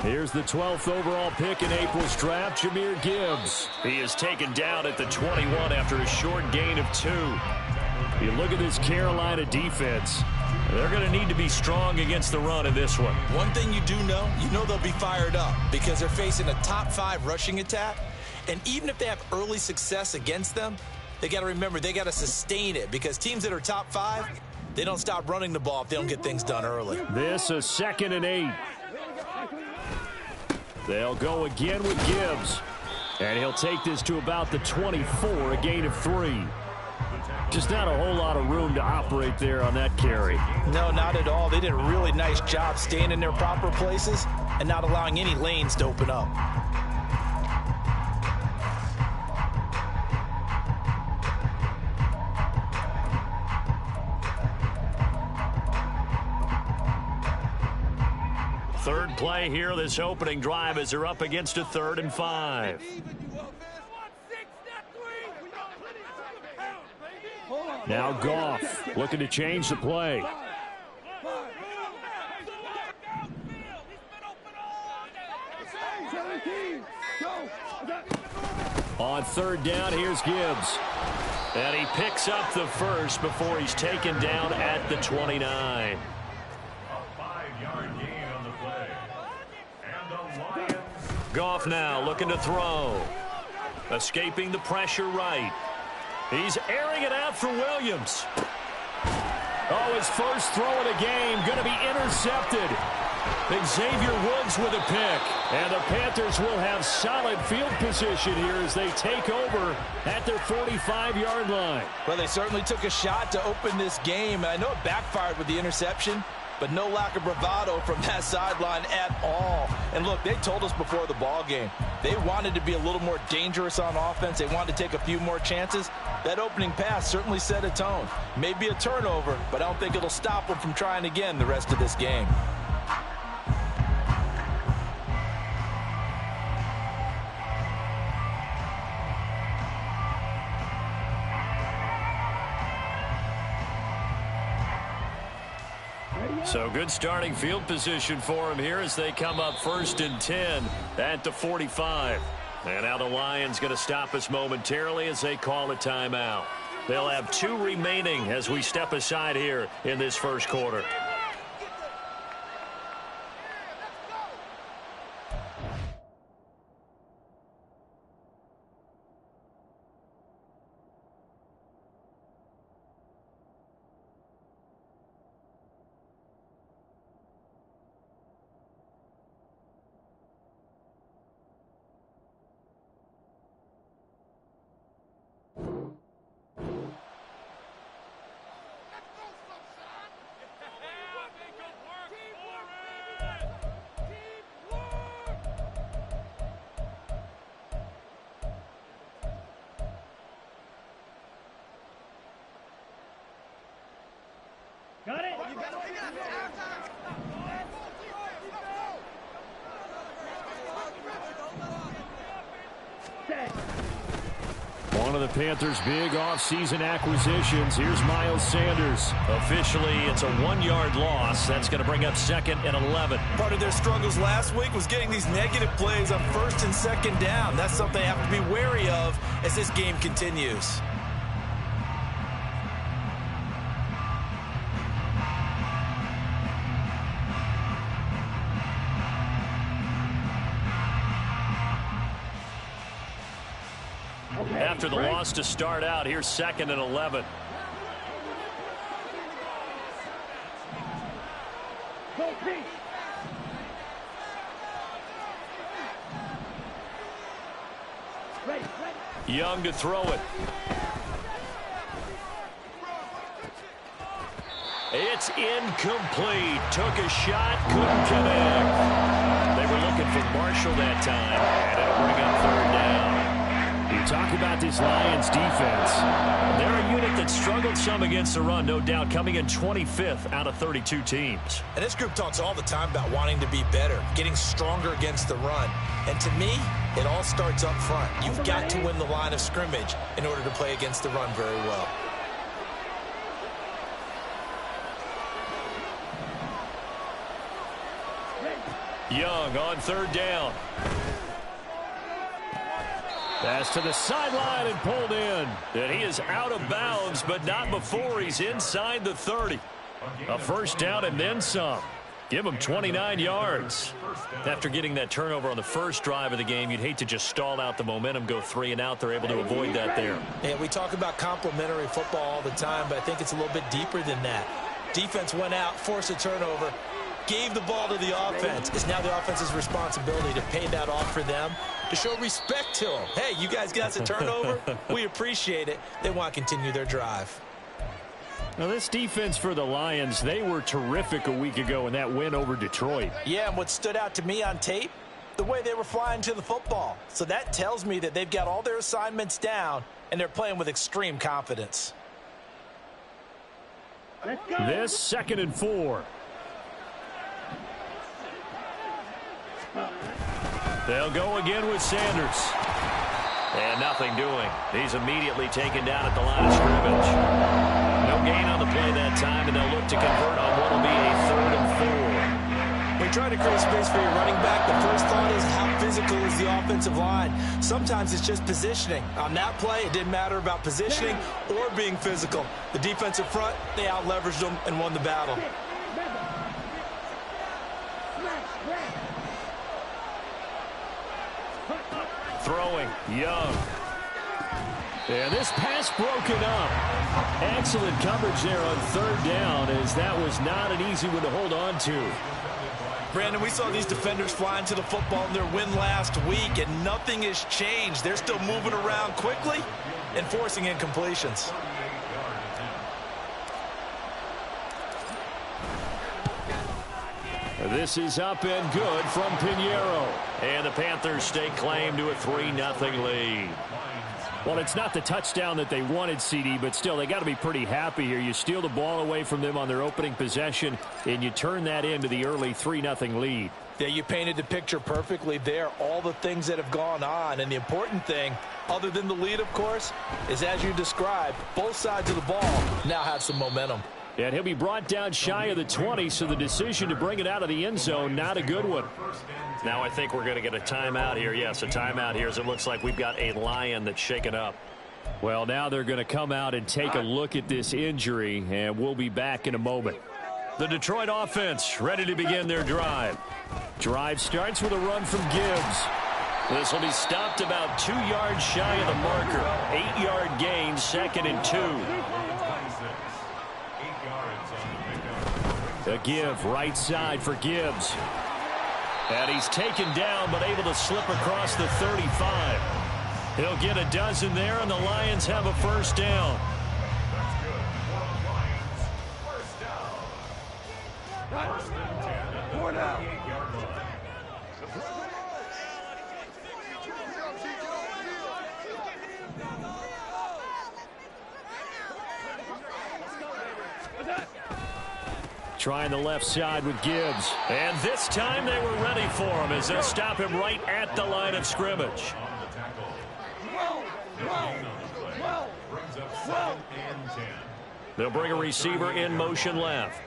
Here's the 12th overall pick in April's draft, Jahmyr Gibbs. He is taken down at the 21 after a short gain of 2. You look at this Carolina defense. They're going to need to be strong against the run in this one. One thing you do know, they'll be fired up because they're facing a top 5 rushing attack. And even if they have early success against them, they got to remember they got to sustain it because teams that are top 5, they don't stop running the ball if they don't get things done early. This is 2nd and 8. They'll go again with Gibbs. And he'll take this to about the 24, a gain of 3. Just not a whole lot of room to operate there on that carry. No, not at all. They did a really nice job staying in their proper places and not allowing any lanes to open up. Third play here, this opening drive as they're up against a 3rd and 5. Now Goff looking to change the play. On 3rd down, here's Gibbs. And he picks up the first before he's taken down at the 29. Goff now looking to throw. Escaping the pressure right. He's airing it out for Williams. Oh, his first throw of the game going to be intercepted. Xavier Woods with a pick. And the Panthers will have solid field position here as they take over at their 45-yard line. Well, they certainly took a shot to open this game. And I know it backfired with the interception, but no lack of bravado from that sideline at all. And look, they told us before the ball game, they wanted to be a little more dangerous on offense. They wanted to take a few more chances. That opening pass certainly set a tone. Maybe a turnover, but I don't think it'll stop them from trying again the rest of this game. So good starting field position for him here as they come up 1st and 10 at the 45. And now the Lions going to stop us momentarily as they call a timeout. They'll have 2 remaining as we step aside here in this first quarter. Got it? One of the Panthers' big offseason acquisitions. Here's Miles Sanders. Officially, it's a 1-yard loss. That's going to bring up 2nd and 11. Part of their struggles last week was getting these negative plays on 1st and 2nd down. That's something they have to be wary of as this game continues. After the loss to start out, here's 2nd and 11. Young to throw it. It's incomplete. Took a shot, couldn't connect. They were looking for Marshall that time, and it'll bring up 3rd down. You talk about this Lions defense. They're a unit that struggled some against the run, no doubt, coming in 25th out of 32 teams. And this group talks all the time about wanting to be better, getting stronger against the run. And to me, it all starts up front. You've got to win the line of scrimmage in order to play against the run very well. Young on third down. Pass to the sideline and pulled in. And he is out of bounds, but not before he's inside the 30. A first down and then some. Give him 29 yards. After getting that turnover on the first drive of the game, you'd hate to just stall out the momentum, go 3 and out. They're able to avoid that there. And we talk about complementary football all the time, but I think it's a little bit deeper than that. Defense went out, forced a turnover, gave the ball to the offense. It's now the offense's responsibility to pay that off for them, to show respect to them. Hey, you guys got a turnover? We appreciate it. They want to continue their drive. Now, this defense for the Lions, they were terrific a week ago in that win over Detroit. Yeah, and what stood out to me on tape, the way they were flying to the football. So that tells me that they've got all their assignments down, and they're playing with extreme confidence. This 2nd and 4. They'll go again with Sanders. And nothing doing. He's immediately taken down at the line of scrimmage. No gain on the play that time, and they'll look to convert on what will be a 3rd and 4. When you try to create space for your running back, the first thought is how physical is the offensive line. Sometimes it's just positioning. On that play, it didn't matter about positioning or being physical. The defensive front, they out-leveraged them and won the battle. Throwing, Young. And this pass broken up. Excellent coverage there on 3rd down, as that was not an easy one to hold on to. Brandon, we saw these defenders flying to the football in their win last week, and nothing has changed. They're still moving around quickly and forcing incompletions. This is up and good from Pinheiro. And the Panthers stake claim to a 3-0 lead. Well, it's not the touchdown that they wanted, CD, but still, they got to be pretty happy here. You steal the ball away from them on their opening possession, and you turn that into the early 3-0 lead. Yeah, you painted the picture perfectly there, all the things that have gone on. And the important thing, other than the lead, of course, is as you described, both sides of the ball now have some momentum. And he'll be brought down shy of the 20, so the decision to bring it out of the end zone, not a good one. Now I think we're going to get a timeout here. Yes, a timeout here, as it looks like we've got a Lion that's shaken up. Well, now they're going to come out and take a look at this injury, and we'll be back in a moment. The Detroit offense ready to begin their drive. Drive starts with a run from Gibbs. This will be stopped about 2 yards shy of the marker. 8-yard gain, 2nd and 2. A give right side for Gibbs. And he's taken down, but able to slip across the 35. He'll get a dozen there, and the Lions have a first down. Trying the left side with Gibbs. And this time they were ready for him as they'll stop him right at the line of scrimmage. They'll bring a receiver in motion left.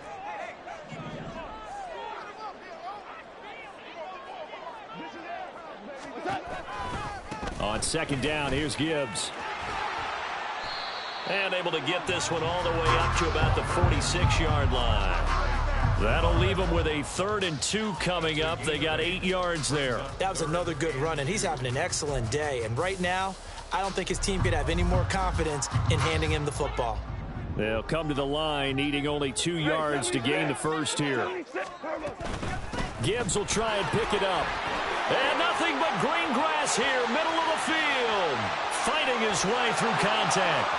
On 2nd down, here's Gibbs. And able to get this one all the way up to about the 46-yard line. That'll leave them with a 3rd and 2 coming up. They got 8 yards there. That was another good run, and he's having an excellent day. And right now, I don't think his team could have any more confidence in handing him the football. They'll come to the line, needing only 2 yards to gain the first here. Gibbs will try and pick it up. And nothing but green grass here, middle of the field. Fighting his way through contact.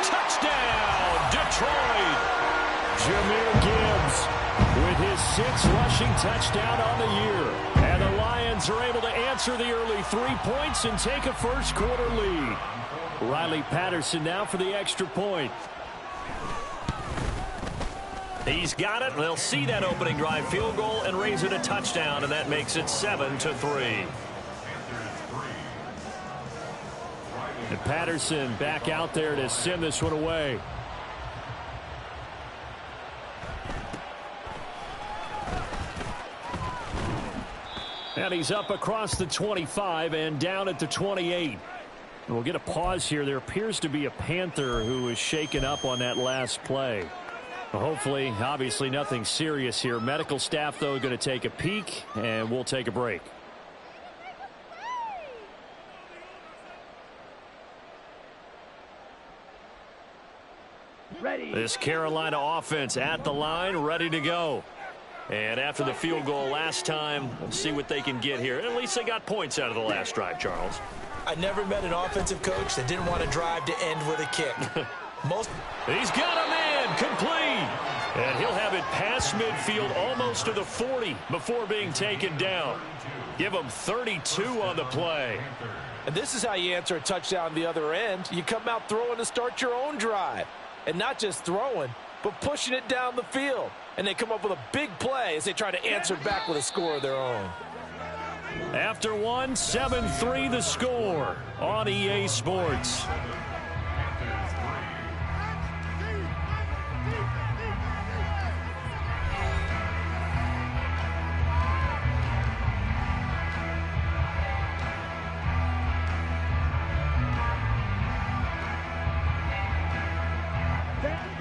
Touchdown, Detroit. Jahmyr Gibbs with his 6th rushing touchdown on the year. And the Lions are able to answer the early 3 points and take a first-quarter lead. Riley Patterson now for the extra point. He's got it. They'll see that opening drive field goal and raise it a touchdown, and that makes it 7-3. And Patterson back out there to send this one away. And he's up across the 25 and down at the 28. And we'll get a pause here. There appears to be a Panther who is shaken up on that last play. Well, hopefully, obviously nothing serious here. Medical staff, though, going to take a peek, and we'll take a break. Ready. This Carolina offense at the line, ready to go. And after the field goal last time, we'll see what they can get here. At least they got points out of the last drive, Charles. I never met an offensive coach that didn't want to drive to end with a kick. He's got a man, complete. And he'll have it past midfield almost to the 40 before being taken down. Give him 32 on the play. And this is how you answer a touchdown the other end. You come out throwing to start your own drive. And not just throwing, but pushing it down the field. And they come up with a big play as they try to answer back with a score of their own. After one, 7-3 the score on EA Sports.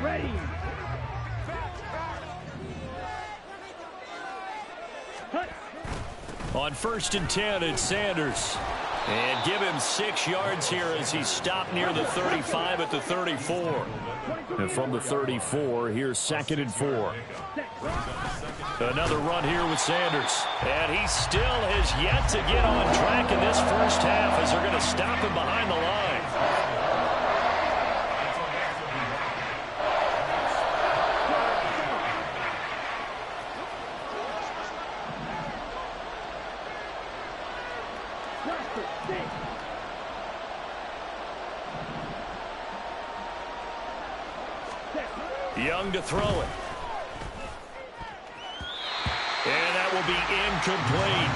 Ready. On 1st and 10, it's Sanders. And give him 6 yards here as he's stopped near the 35 at the 34. And from the 34, here's 2nd and 4. Another run here with Sanders. And he still has yet to get on track in this first half as they're going to stop him behind the line. Young to throw it. And that will be incomplete.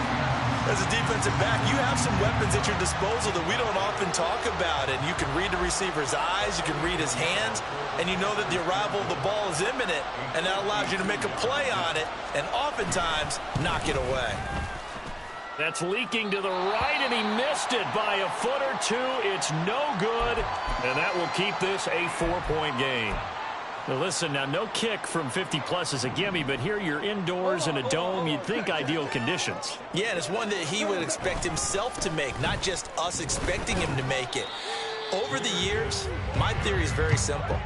As a defensive back, you have some weapons at your disposal that we don't often talk about. And you can read the receiver's eyes, you can read his hands, and you know that the arrival of the ball is imminent, and that allows you to make a play on it and oftentimes knock it away. That's leaking to the right, and he missed it by a foot or two. It's no good, and that will keep this a 4-point game. Now listen, now no kick from 50-plus is a gimme, but here you're indoors in a dome. You'd think ideal conditions. Yeah, and it's one that he would expect himself to make, not just us expecting him to make it. Over the years, my theory is very simple.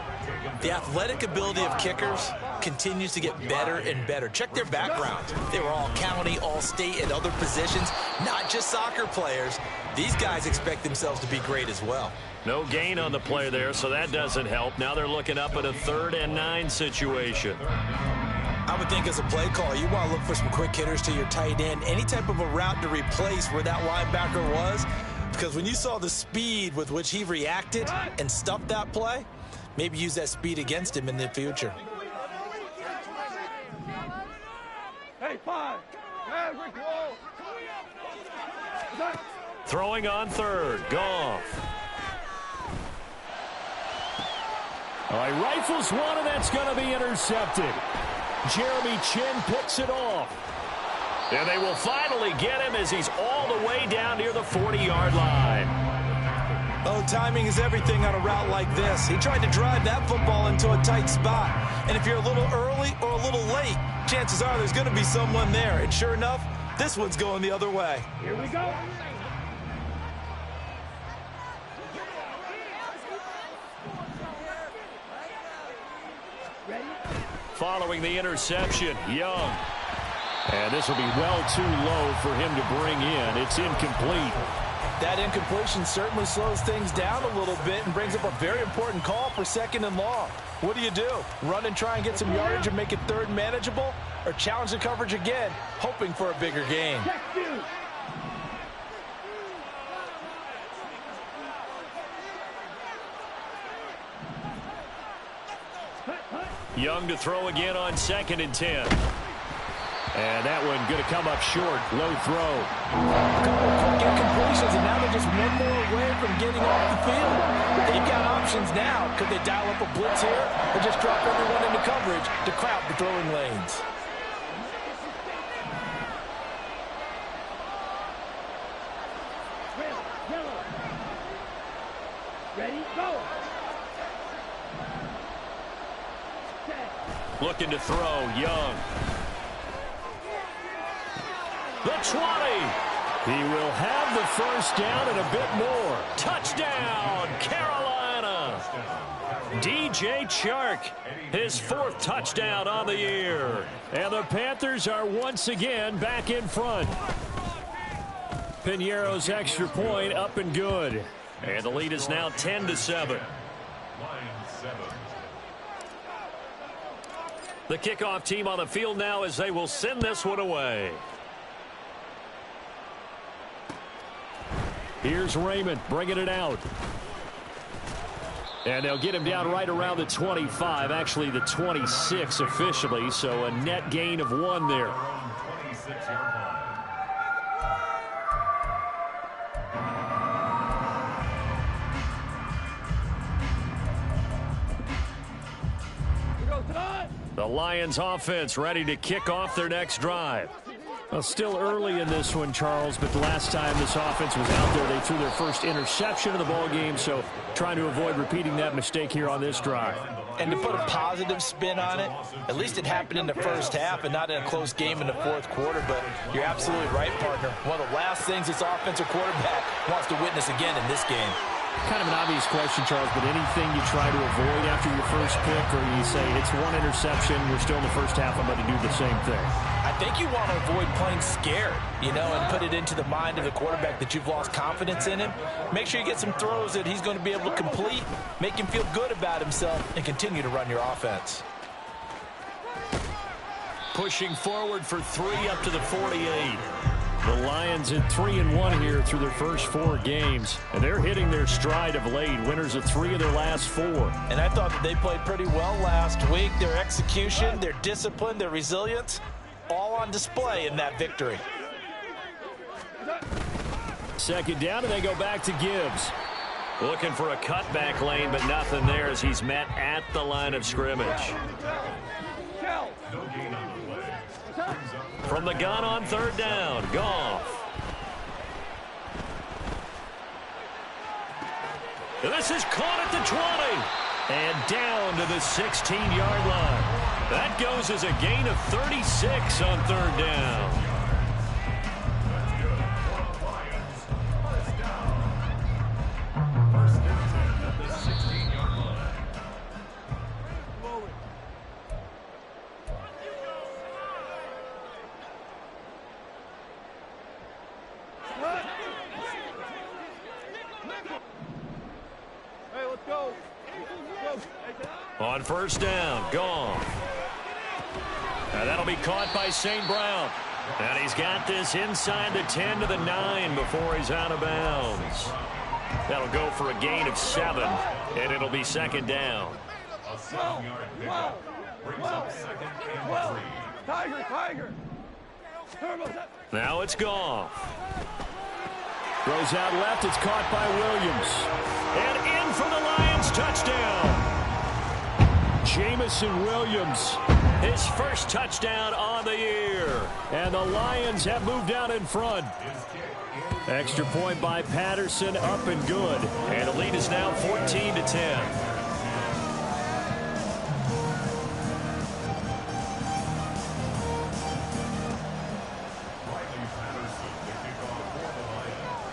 The athletic ability of kickers continues to get better and better. Check their background. They were all county, all state, and other positions, not just soccer players. These guys expect themselves to be great as well. No gain on the play there, so that doesn't help. Now they're looking up at a 3rd and 9 situation. I would think as a play caller, you want to look for some quick hitters to your tight end, any type of a route to replace where that linebacker was, because when you saw the speed with which he reacted and stuffed that play, maybe use that speed against him in the future. Hey, 5. Throwing on 3rd, Goff. All right, rifles one, and that's going to be intercepted. Jeremy Chinn picks it off. And they will finally get him as he's all the way down near the 40-yard line. Oh, timing is everything on a route like this. He tried to drive that football into a tight spot. And if you're a little early or a little late, chances are there's going to be someone there. And sure enough, this one's going the other way. Here we go. Following the interception, Young. And this will be well too low for him to bring in. It's incomplete. That incompletion certainly slows things down a little bit and brings up a very important call for 2nd and long. What do? Run and try and get some yardage and make it 3rd manageable? Or challenge the coverage again, hoping for a bigger gain? Young to throw again on 2nd and 10. And that one going to come up short. Low throw. A couple of quick incompletions, and now they're just one more away from getting off the field. They've got options now. Could they dial up a blitz here or just drop everyone into coverage to crowd the throwing lanes? Ready, go. Looking to throw, Young. The 20. He will have the first down and a bit more. Touchdown, Carolina. DJ Chark, his 4th touchdown on the year. And the Panthers are once again back in front. Piñeiro's extra point up and good. And the lead is now 10-7. The kickoff team on the field now as they will send this one away. Here's Raymond bringing it out. And they'll get him down right around the 25, actually the 26 officially, so a net gain of 1 there. The Lions offense ready to kick off their next drive. Well, still early in this one, Charles, but the last time this offense was out there, they threw their first interception of the ball game, so trying to avoid repeating that mistake here on this drive. And to put a positive spin on it, at least it happened in the first half and not in a close game in the 4th quarter, but you're absolutely right, partner. One of the last things this offensive quarterback wants to witness again in this game. Kind of an obvious question, Charles, but anything you try to avoid after your first pick, or you say it's 1 interception, we're still in the first half, I'm going to do the same thing? I think you want to avoid playing scared, and put it into the mind of the quarterback that you've lost confidence in him. Make sure you get some throws that he's going to be able to complete, make him feel good about himself, and continue to run your offense. Pushing forward for 3 up to the 48. The Lions at 3-1 here through their first 4 games, and they're hitting their stride of late. Winners of 3 of their last 4. And I thought that they played pretty well last week. Their execution, their discipline, their resilience, all on display in that victory. Second down, and they go back to Gibbs. Looking for a cutback lane, but nothing there as he's met at the line of scrimmage. From the gun on 3rd down, Goff. This is caught at the 20. And down to the 16-yard line. That goes as a gain of 36 on 3rd down. On 1st down, Goff. And that'll be caught by St. Brown. And he's got this inside the 10 to the 9 before he's out of bounds. That'll go for a gain of 7, and it'll be 2nd down. Tiger. Now it's Goff. Throws out left. It's caught by Williams. And in for the Lions touchdown. Jameson Williams, his first touchdown on the year. And the Lions have moved out in front. Extra point by Patterson, up and good. And the lead is now 14-10.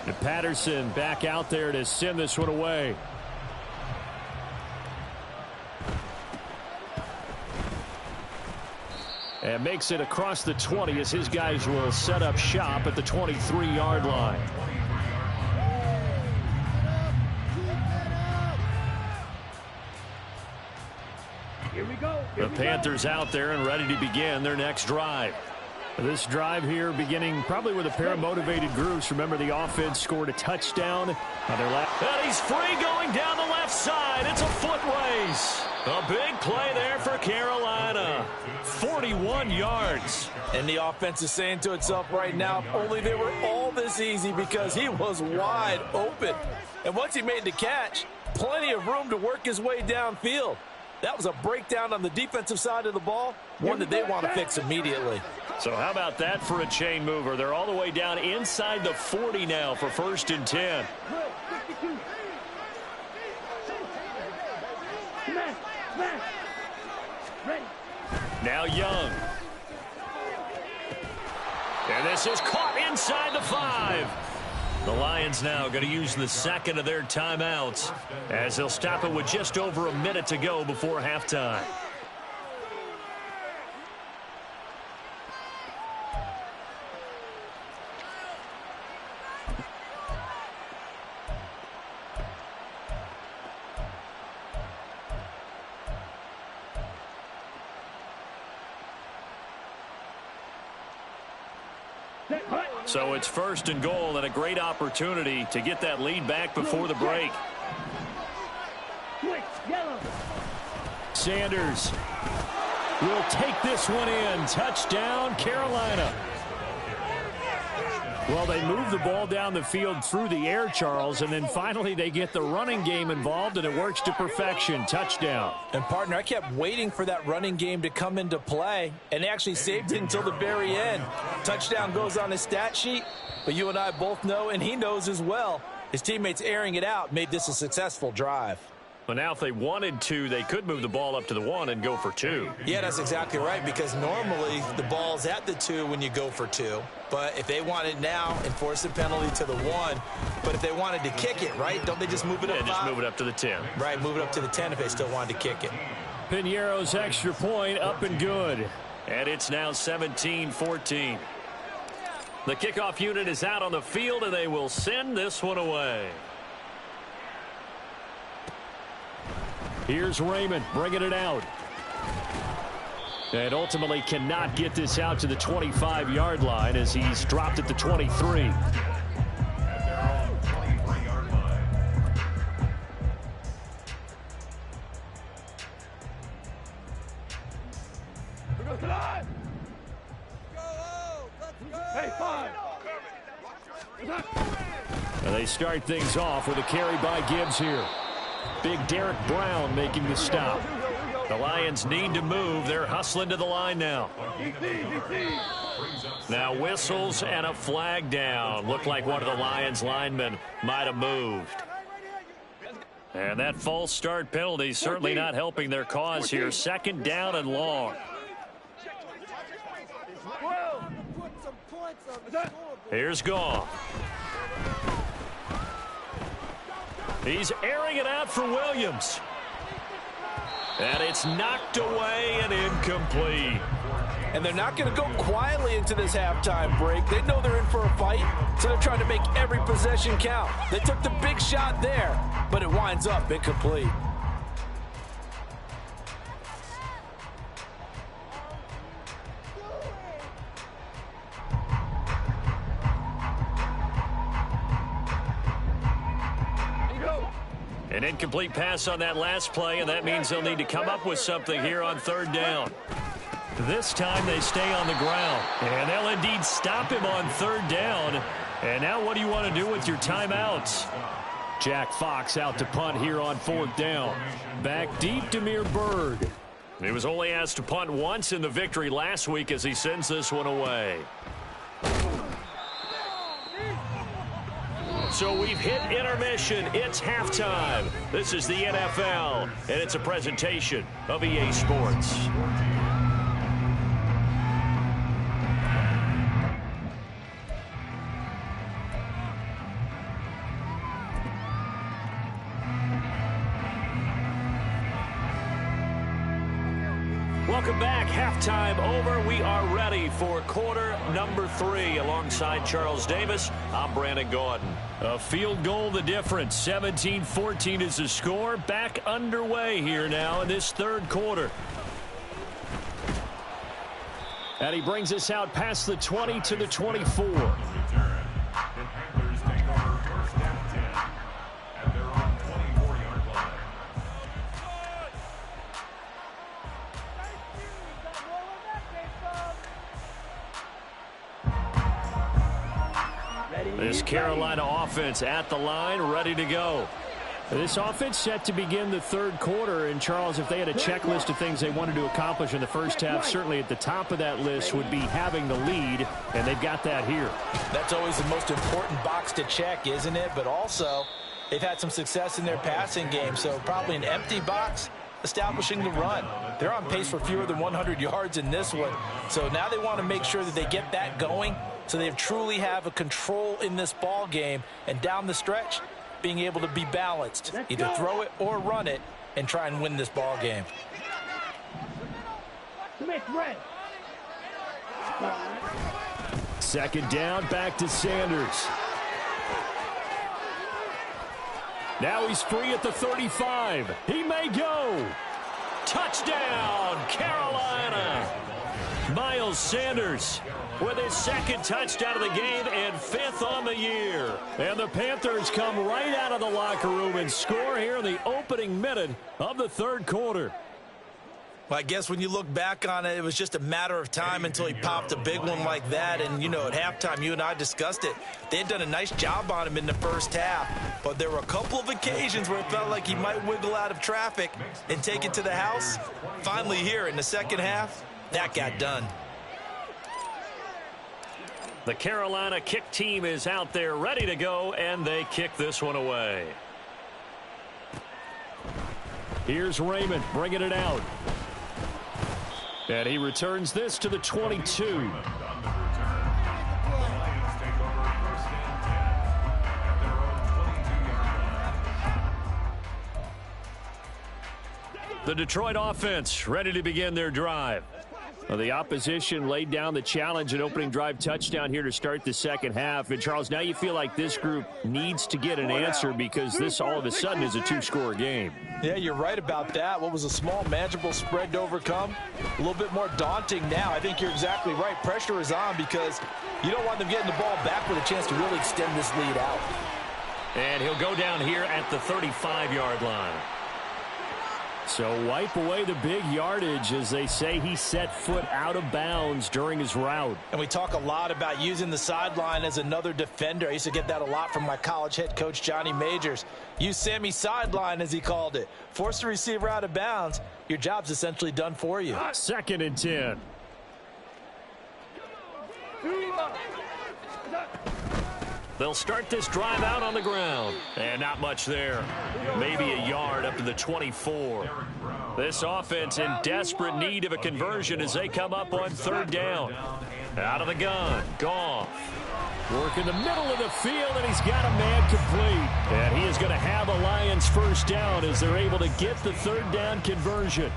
And Patterson back out there to send this one away. And makes it across the 20 as his guys will set up shop at the 23-yard line. Here we go. The Panthers out there and ready to begin their next drive. This drive here beginning probably with a pair of motivated groups. Remember, the offense scored a touchdown on their left. And he's free going down the left side. It's a foot race. A big play there for Carolina. 41 yards. And the offense is saying to itself right now, if only they were all this easy, because he was wide open. And once he made the catch, plenty of room to work his way downfield. That was a breakdown on the defensive side of the ball, one that they want to fix immediately. So how about that for a chain mover? They're all the way down inside the 40 now for 1st and 10. Smash! Smash! Ready! Now Young. And this is caught inside the 5. The Lions now going to use the second of their timeouts as they'll stop it with just over a minute to go before halftime. So it's first and goal and a great opportunity to get that lead back before the break. Sanders will take this one in. Touchdown, Carolina. Well, they move the ball down the field through the air, Charles, and then finally they get the running game involved, and it works to perfection. Touchdown. And, partner, I kept waiting for that running game to come into play, and they actually saved it until the very end. Touchdown goes on his stat sheet, but you and I both know, and he knows as well, his teammates airing it out made this a successful drive. Well, now if they wanted to, they could move the ball up to the 1 and go for 2. Yeah, that's exactly right, because normally the ball's at the 2 when you go for 2. But if they want it now, enforce the penalty to the 1. But if they wanted to kick it, right, don't they just move it up 5? Just move it up to the 10. Right, move it up to the 10 if they still wanted to kick it. Piñeiro's extra point up and good. And it's now 17-14. The kickoff unit is out on the field, and they will send this one away. Here's Raymond bringing it out. And ultimately cannot get this out to the 25-yard line as he's dropped at the 23. Hey, 5. And they start things off with a carry by Gibbs here. Big Derek Brown making the stop. The Lions need to move. They're hustling to the line now. Now whistles and a flag down. Looked like one of the Lions linemen might have moved. And that false start penalty certainly not helping their cause here. Second down and long. Here's Goff. He's airing it out for Williams. And it's knocked away and incomplete. And they're not going to go quietly into this halftime break. They know they're in for a fight, so they're trying to make every possession count. They took the big shot there, but it winds up incomplete. An incomplete pass on that last play, and that means they'll need to come up with something here on third down. This time they stay on the ground, and they'll indeed stop him on third down. And now what do you want to do with your timeouts? Jack Fox out to punt here on fourth down. Back deep, Damiere Byrd. He was only asked to punt once in the victory last week as he sends this one away. So we've hit intermission. It's halftime. This is the NFL, and it's a presentation of EA Sports. Welcome back. Halftime over. We are ready for quarter number 3. Alongside Charles Davis, I'm Brandon Gaudin. A field goal the difference. 17-14 is the score. Back underway here now in this third quarter. And he brings us out past the 20 to the 24. This Carolina offense at the line, ready to go. This offense set to begin the third quarter. And, Charles, if they had a checklist of things they wanted to accomplish in the first half, certainly at the top of that list would be having the lead, and they've got that here. That's always the most important box to check, isn't it? But also, they've had some success in their passing game, so probably an empty box. establishing the run. They're on pace for fewer than 100 yards in this one. So now they want to make sure that they get that going so they truly have a control in this ball game. And down the stretch, being able to be balanced. Either throw it or run it and try and win this ball game. Second down, back to Sanders. Now he's free at the 35. He may go. Touchdown, Carolina. Miles Sanders with his second touchdown of the game and 5th on the year. And the Panthers come right out of the locker room and score here in the opening minute of the third quarter. Well, I guess when you look back on it, it was just a matter of time until he popped a big one like that. And, you know, at halftime, you and I discussed it. They had done a nice job on him in the first half. But there were a couple of occasions where it felt like he might wiggle out of traffic and take it to the house. Finally here in the second half, that got done. The Carolina kick team is out there ready to go, and they kick this one away. Here's Raymond bringing it out. And he returns this to the 22. The Detroit offense ready to begin their drive. Well, the opposition laid down the challenge and opening drive touchdown here to start the second half. And, Charles, now you feel like this group needs to get an answer because this all of a sudden is a two-score game. Yeah, you're right about that. What was a small, manageable spread to overcome? A little bit more daunting now. I think you're exactly right. Pressure is on because you don't want them getting the ball back with a chance to really extend this lead out. And he'll go down here at the 35-yard line. So wipe away the big yardage as they say he set foot out of bounds during his route. And we talk a lot about using the sideline as another defender. I used to get that a lot from my college head coach, Johnny Majors. Use Sammy sideline, as he called it. Force the receiver out of bounds. Your job's essentially done for you. 2nd and 10. They'll start this drive out on the ground. And not much there. Maybe a yard up to the 24. This offense in desperate need of a conversion as they come up on 3rd down. Out of the gun. Goff. Work in the middle of the field, and he's got a man complete. And he is going to have a Lions first down as they're able to get the 3rd down conversion.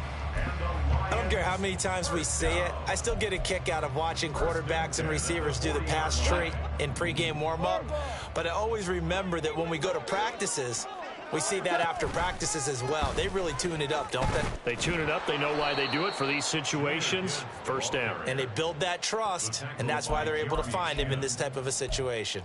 I don't care how many times we say it, I still get a kick out of watching quarterbacks and receivers do the pass tree in pregame warm-up. But I always remember that when we go to practices, we see that after practices as well. They really tune it up, don't they? They tune it up. They know why they do it for these situations. First down. And they build that trust, and that's why they're able to find him in this type of a situation.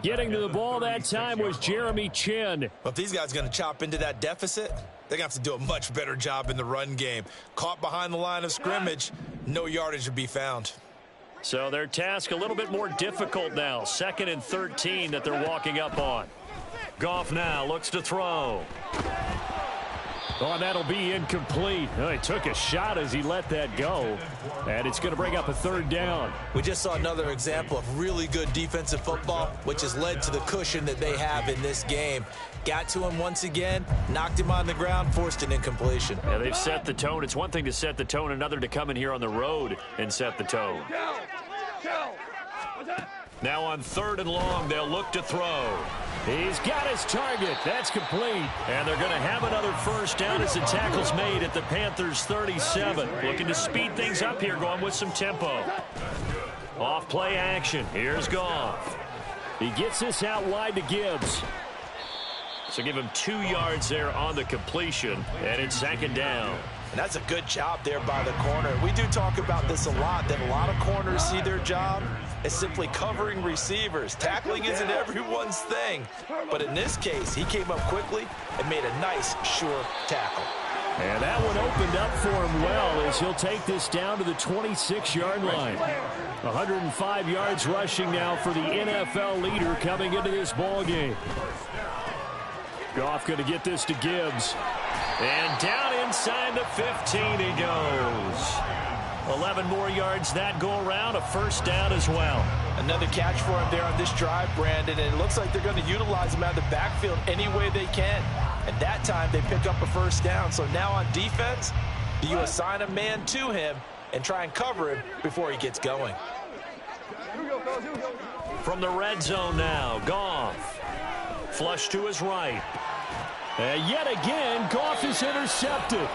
Getting to the ball that time was Jeremy Chinn. Well, if these guys are going to chop into that deficit, they're going to have to do a much better job in the run game. Caught behind the line of scrimmage, no yardage to be found. So their task a little bit more difficult now. 2nd and 13 that they're walking up on. Goff now looks to throw. Oh, and that'll be incomplete. Oh, he took a shot as he let that go. And it's going to bring up a 3rd down. We just saw another example of really good defensive football, which has led to the cushion that they have in this game. Got to him once again, knocked him on the ground, forced an incompletion. Yeah, they've set the tone. It's one thing to set the tone, another to come in here on the road and set the tone. Now on 3rd and long, they'll look to throw. He's got his target. That's complete. And they're going to have another first down as the tackle's made at the Panthers' 37. Looking to speed things up here, going with some tempo. Off play action. Here's Goff. He gets this out wide to Gibbs. So give him 2 yards there on the completion. And it's 2nd down. And that's a good job there by the corner. We do talk about this a lot, that a lot of corners see their job as simply covering receivers. Tackling isn't everyone's thing. But in this case, he came up quickly and made a nice, sure tackle. And that one opened up for him well as he'll take this down to the 26-yard line. 105 yards rushing now for the NFL leader coming into this ball game. Goff going to get this to Gibbs. And down inside the 15 he goes. 11 more yards that go around, a first down as well. Another catch for him there on this drive, Brandon, and it looks like they're going to utilize him out of the backfield any way they can. and that time they pick up a first down. So now on defense, do you assign a man to him and try and cover him before he gets going? From the red zone now, Goff. Flush to his right. And yet again, Goff is intercepted.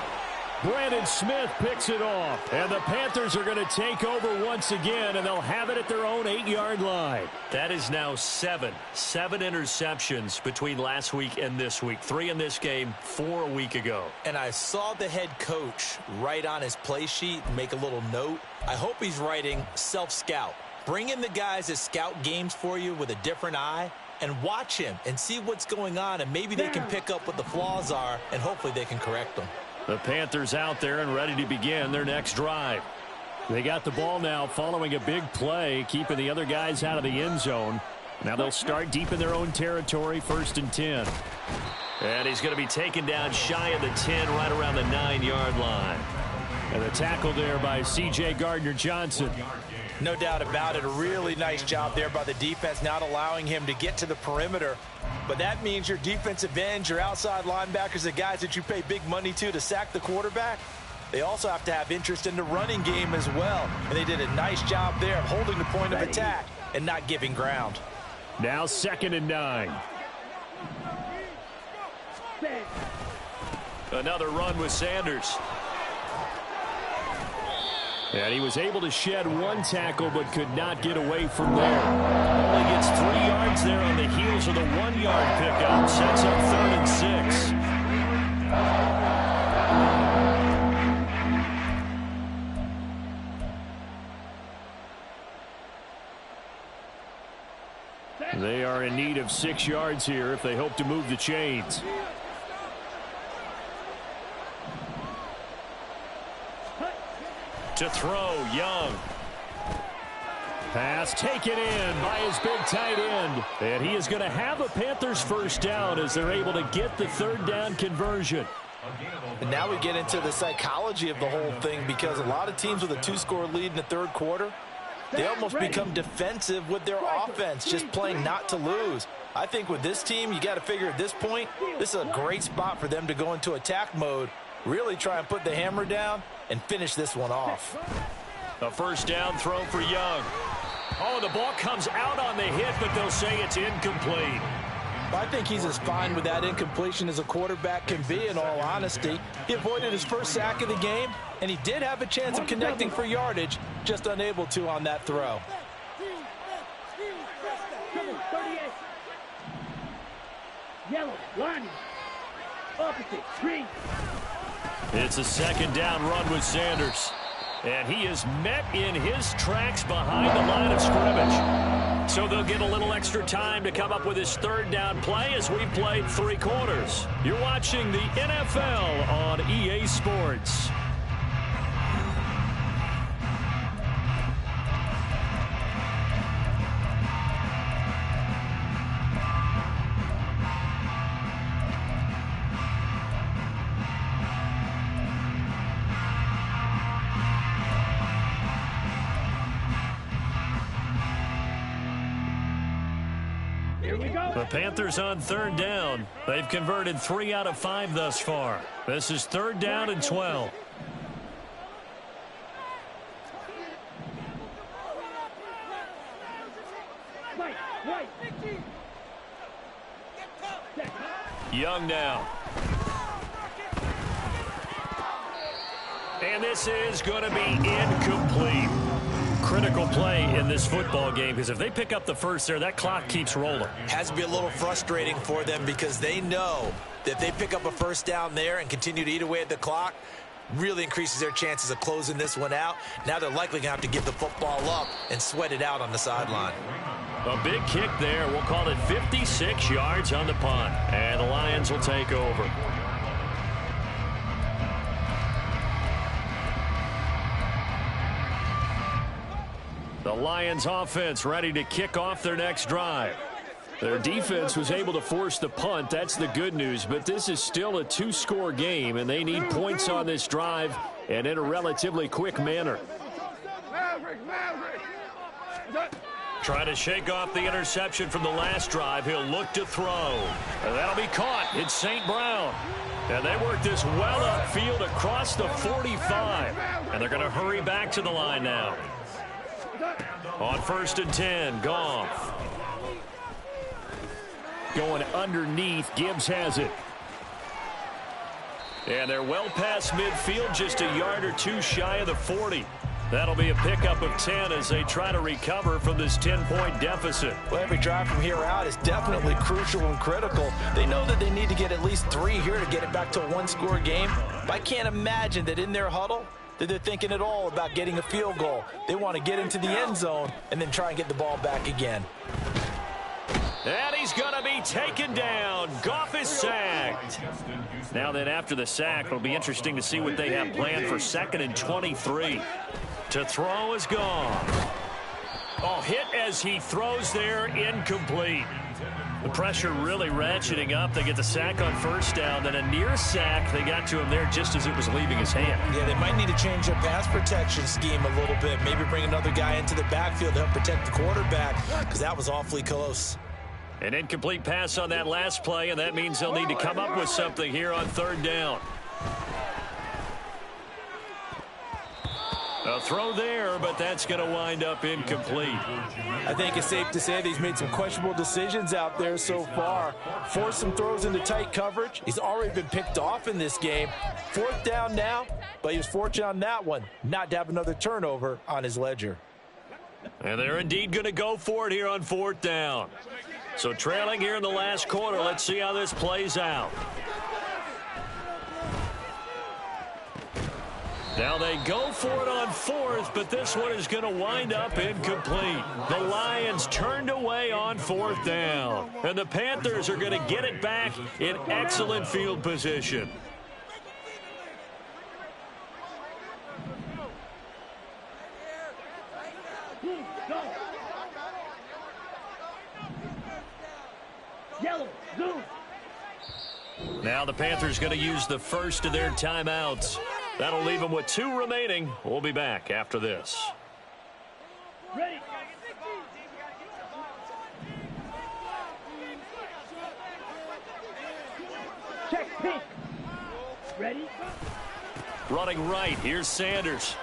Brandon Smith picks it off. And the Panthers are going to take over once again, and they'll have it at their own 8-yard line. That is now seven interceptions between last week and this week. 3 in this game, 4 a week ago. And I saw the head coach write on his play sheet and make a little note. I hope he's writing self-scout. Bring in the guys that scout games for you with a different eye and watch him and see what's going on, and maybe they can pick up what the flaws are, and hopefully they can correct them. The Panthers out there and ready to begin their next drive. They got the ball now following a big play, keeping the other guys out of the end zone. Now they'll start deep in their own territory, 1st and 10. And he's going to be taken down shy of the 10, right around the 9-yard line. And the tackle there by C.J. Gardner-Johnson. No doubt about it. A really nice job there by the defense, not allowing him to get to the perimeter. But that means your defensive ends, your outside linebackers, the guys that you pay big money to sack the quarterback, they also have to have interest in the running game as well. And they did a nice job there of holding the point of attack and not giving ground. Now 2nd and 9. Another run with Sanders. And he was able to shed 1 tackle but could not get away from there. Only gets 3 yards there on the heels of the 1-yard pickup. Sets up 3rd and 6. They are in need of 6 yards here if they hope to move the chains. To throw, Young. Pass taken in by his big tight end. And he is going to have a Panthers first down as they're able to get the 3rd down conversion. And now we get into the psychology of the whole thing, because a lot of teams with a 2-score lead in the 3rd quarter, they almost become defensive with their offense, just playing not to lose. I think with this team, you got to figure at this point, this is a great spot for them to go into attack mode, really try and put the hammer down and finish this one off. A first down throw for Young. Oh, the ball comes out on the hit, but they'll say it's incomplete. I think he's as fine with that incompletion as a quarterback can be, in all honesty. He avoided his first sack of the game, and he did have a chance of connecting for yardage, just unable to on that throw. Yellow, line, opposite, green. It's a 2nd down run with Sanders. And he is met in his tracks behind the line of scrimmage. So they'll get a little extra time to come up with his 3rd down play as we've played 3 quarters. You're watching the NFL on EA Sports. The Panthers on 3rd down. They've converted 3 out of 5 thus far. This is 3rd down and 12. Young now. And this is going to be incomplete. Critical play in this football game, because if they pick up the first there, that clock keeps rolling. Has to be a little frustrating for them, because they know that if they pick up a first down there and continue to eat away at the clock, really increases their chances of closing this one out. Now they're likely going to have to give the football up and sweat it out on the sideline. A big kick there. We'll call it 56 yards on the punt. And the Lions will take over. The Lions offense ready to kick off their next drive. Their defense was able to force the punt. That's the good news. But this is still a 2-score game, and they need points on this drive and in a relatively quick manner. Trying to shake off the interception from the last drive. He'll look to throw. And that'll be caught. It's St. Brown. And they work this well upfield across the 45. And they're going to hurry back to the line now. On 1st and 10, Goff. Going underneath, Gibbs has it. And they're well past midfield, just a yard or two shy of the 40. That'll be a pickup of 10 as they try to recover from this 10-point deficit. Well, every drive from here out is definitely crucial and critical. They know that they need to get at least 3 here to get it back to a one-score game. But I can't imagine that in their huddle that they're thinking at all about getting a field goal. They want to get into the end zone and then try and get the ball back again. And he's going to be taken down. Goff is sacked. Now then, after the sack, it'll be interesting to see what they have planned for 2nd and 23. To throw is Goff. Oh, hit as he throws there, incomplete. The pressure really ratcheting up. They get the sack on 1st down, then a near sack. They got to him there just as it was leaving his hand. Yeah, they might need to change their pass protection scheme a little bit. Maybe bring another guy into the backfield to help protect the quarterback, because that was awfully close. An incomplete pass on that last play, and that means they'll need to come up with something here on 3rd down. A throw there, but that's going to wind up incomplete. I think it's safe to say that he's made some questionable decisions out there so far. Forced some throws into tight coverage. He's already been picked off in this game. 4th down now, but he was fortunate on that one not to have another turnover on his ledger. And they're indeed going to go for it here on 4th down. So trailing here in the last quarter. Let's see how this plays out. Now they go for it on 4th, but this one is going to wind up incomplete. The Lions turned away on 4th down. And the Panthers are going to get it back in excellent field position. Yellow, zoom. Now the Panthers going to use the first of their timeouts. That'll leave them with 2 remaining. We'll be back after this. Ready. Check pink. Ready. Running right, here's Sanders.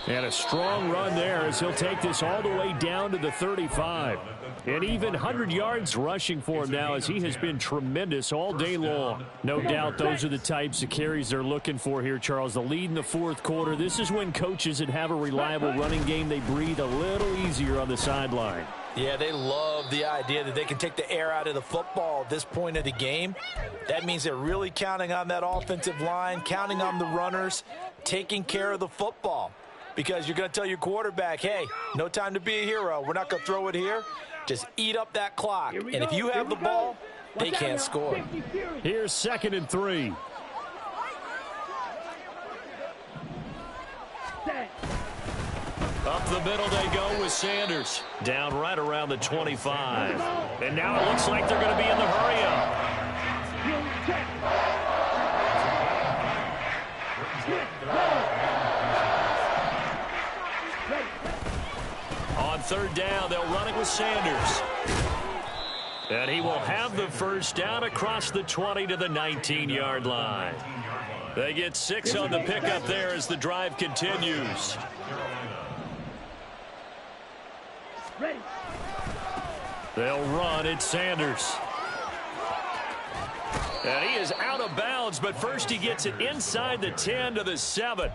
And a strong run there as he'll take this all the way down to the 35. And even 100 yards rushing for him now as he has been tremendous all day long. No doubt those are the types of carries they're looking for here, Charles. The lead in the 4th quarter. This is when coaches that have a reliable running game, they breathe a little easier on the sideline. Yeah, they love the idea that they can take the air out of the football at this point of the game. That means they're really counting on that offensive line, counting on the runners, taking care of the football. Because you're going to tell your quarterback, hey, no time to be a hero. We're not going to throw it here. Just eat up that clock. And if you have the ball, they can't score. Here's 2nd and 3. Up the middle they go with Sanders. Down right around the 25. And now it looks like they're going to be in the hurry-up. On 3rd down, they'll run it with Sanders. And he will have the first down across the 20 to the 19-yard line. They get 6 on the pickup there as the drive continues. Ready. They'll run it, Sanders. And he is out of bounds, but first he gets it inside the 10 to the 7.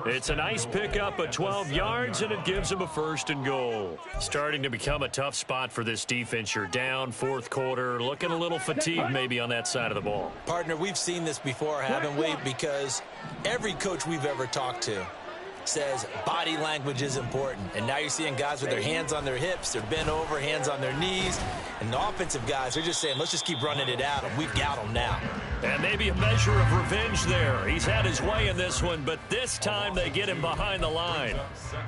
It's a nice pickup of 12 yards, and it gives him a 1st and goal. Starting to become a tough spot for this defense. You're down 4th quarter, looking a little fatigued maybe on that side of the ball. Partner, we've seen this before, haven't we? Because every coach we've ever talked to says body language is important. And now you're seeing guys with their hands on their hips, they're bent over, hands on their knees. And the offensive guys, they're just saying, let's just keep running it at them. We've got them now. And maybe a measure of revenge there. He's had his way in this one, but this time they get him behind the line.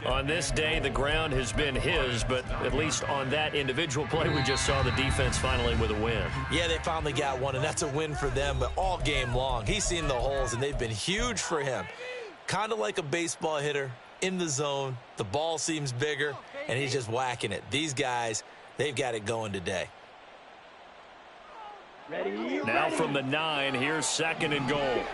On this day, the ground has been his, but at least on that individual play, we just saw the defense finally with a win. Yeah, they finally got one, and that's a win for them, but all game long, he's seen the holes, and they've been huge for him. Kind of like a baseball hitter in the zone. The ball seems bigger. and he's just whacking it. These guys, they've got it going today. Ready. Now from the 9, here's 2nd and goal.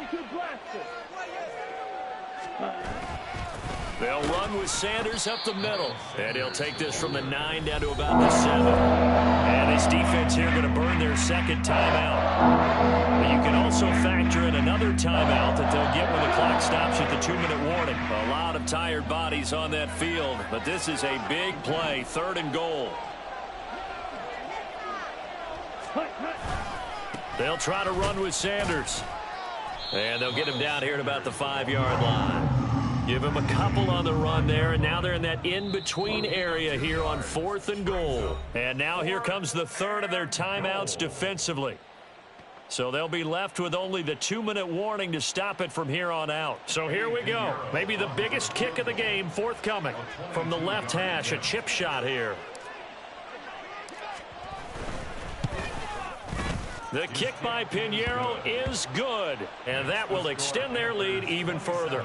They'll run with Sanders up the middle. And he'll take this from the 9 down to about the 7. And this defense here going to burn their 2nd timeout. But you can also factor in another timeout that they'll get when the clock stops at the 2-minute warning. A lot of tired bodies on that field. But this is a big play, 3rd and goal. They'll try to run with Sanders. And they'll get him down here at about the 5-yard line. Give him a couple on the run there, and now they're in that in-between area here on 4th and goal. And now here comes the 3rd of their timeouts defensively. So they'll be left with only the 2-minute warning to stop it from here on out. So here we go. Maybe the biggest kick of the game forthcoming. From the left hash, a chip shot here. The kick by Pinheiro is good, and that will extend their lead even further.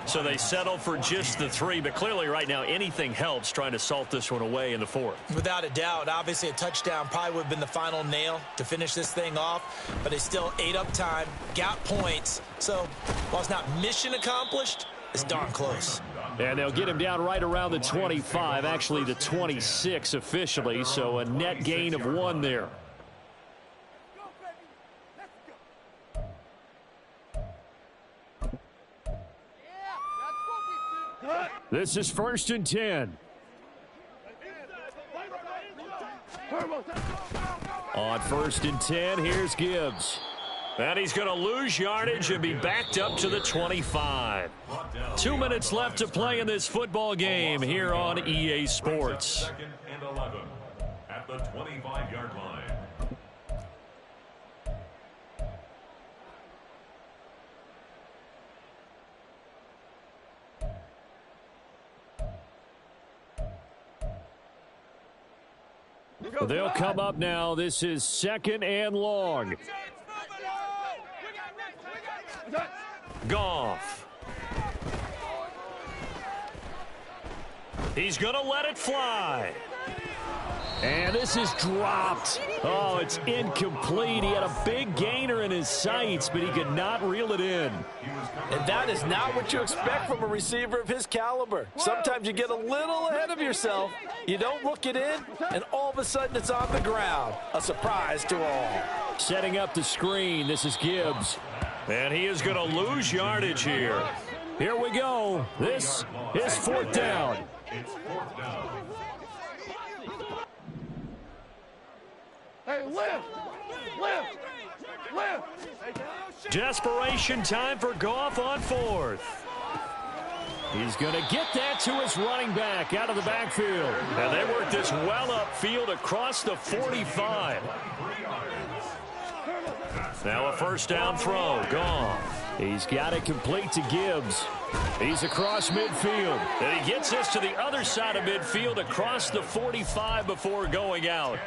So they settle for just the 3, but clearly right now anything helps trying to salt this one away in the 4th. Without a doubt, obviously a touchdown probably would have been the final nail to finish this thing off, but they still ate up time, got points. So while it's not mission accomplished, it's darn close. And they'll get him down right around the 25, actually the 26 officially, so a net gain of 1 there. This is 1st and 10. On 1st and 10, here's Gibbs. And he's going to lose yardage and be backed up to the 25. 2 minutes left to play in this football game here on EA Sports. 2nd and 11 at the 25-yard line. They'll come up now. This is 2nd and long. Goff. He's going to let it fly. And this is dropped. Oh, it's incomplete. He had a big gainer in his sights, but he could not reel it in. And that is not what you expect from a receiver of his caliber. Sometimes you get a little ahead of yourself. You don't look it in, and all of a sudden it's on the ground. A surprise to all. Setting up the screen, this is Gibbs. And he is going to lose yardage here. Here we go. This is 4th down. It's 4th down. Hey, lift! Desperation time for Goff on 4th. He's going to get that to his running back out of the backfield. And they work this well upfield across the 45. Now a 1st down throw. Goff. He's got it complete to Gibbs. He's across midfield. And he gets this to the other side of midfield across the 45 before going out.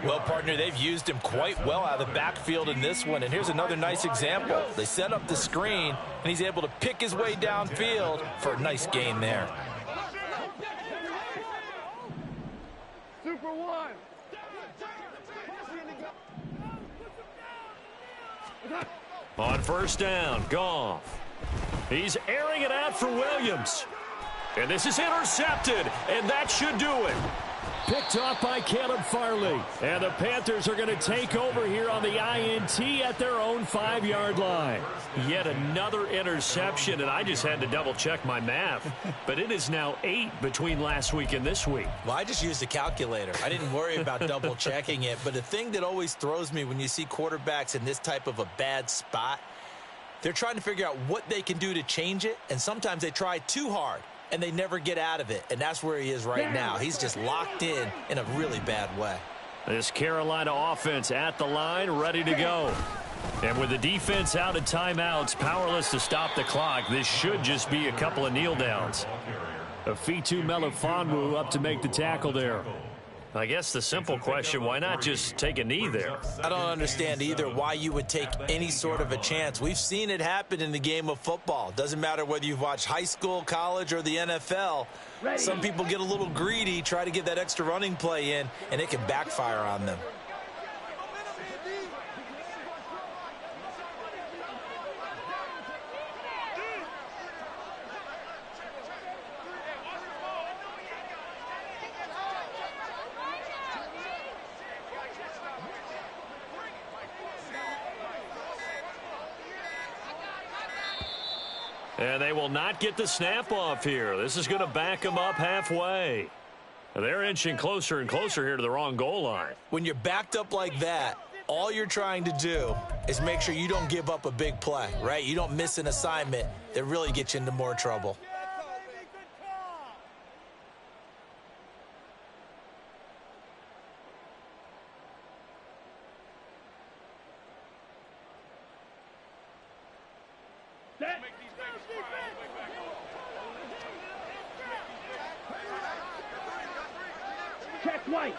Well, partner, they've used him quite well out of the backfield in this one. And here's another nice example. They set up the screen, and he's able to pick his way downfield for a nice gain there. Super one. On 1st down, Goff. He's airing it out for Williams. And this is intercepted, and that should do it. Picked off by Caleb Farley. And the Panthers are going to take over here on the INT at their own 5-yard line. Yet another interception, and I just had to double-check my math. But it is now 8 between last week and this week. Well, I just used a calculator. I didn't worry about double-checking it. But the thing that always throws me when you see quarterbacks in this type of a bad spot, they're trying to figure out what they can do to change it, and sometimes they try too hard, and they never get out of it, and that's where he is right now. He's just locked in a really bad way. This Carolina offense at the line, ready to go. And with the defense out of timeouts, powerless to stop the clock, this should just be a couple of kneel downs. Afitu Melifonwu up to make the tackle there. I guess the simple question, why not just take a knee there? I don't understand either why you would take any sort of a chance. We've seen it happen in the game of football. Doesn't matter whether you've watched high school, college, or the NFL. Some people get a little greedy, try to get that extra running play in, and it can backfire on them. And they will not get the snap off here. This is going to back them up halfway. They're inching closer and closer here to the wrong goal line. When you're backed up like that, all you're trying to do is make sure you don't give up a big play, right? You don't miss an assignment that really gets you into more trouble. Check White.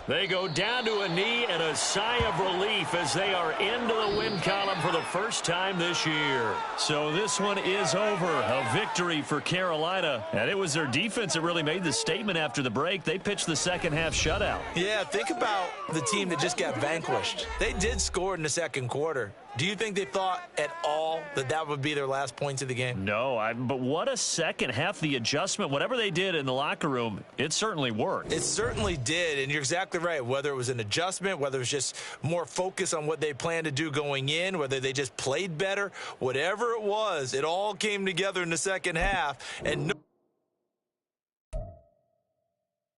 They go down to a knee and a sigh of relief as they are into the win column for the first time this year. So this one is over. A victory for Carolina. And it was their defense that really made the statement after the break. They pitched the second half shutout. Yeah, think about the team that just got vanquished. They did score in the second quarter. Do you think they thought at all that that would be their last points of the game? No, but what a second half. The adjustment, whatever they did in the locker room, it certainly worked. It certainly did, and you're exactly right. Whether it was an adjustment, whether it was just more focus on what they planned to do going in, whether they just played better, whatever it was, it all came together in the second half. And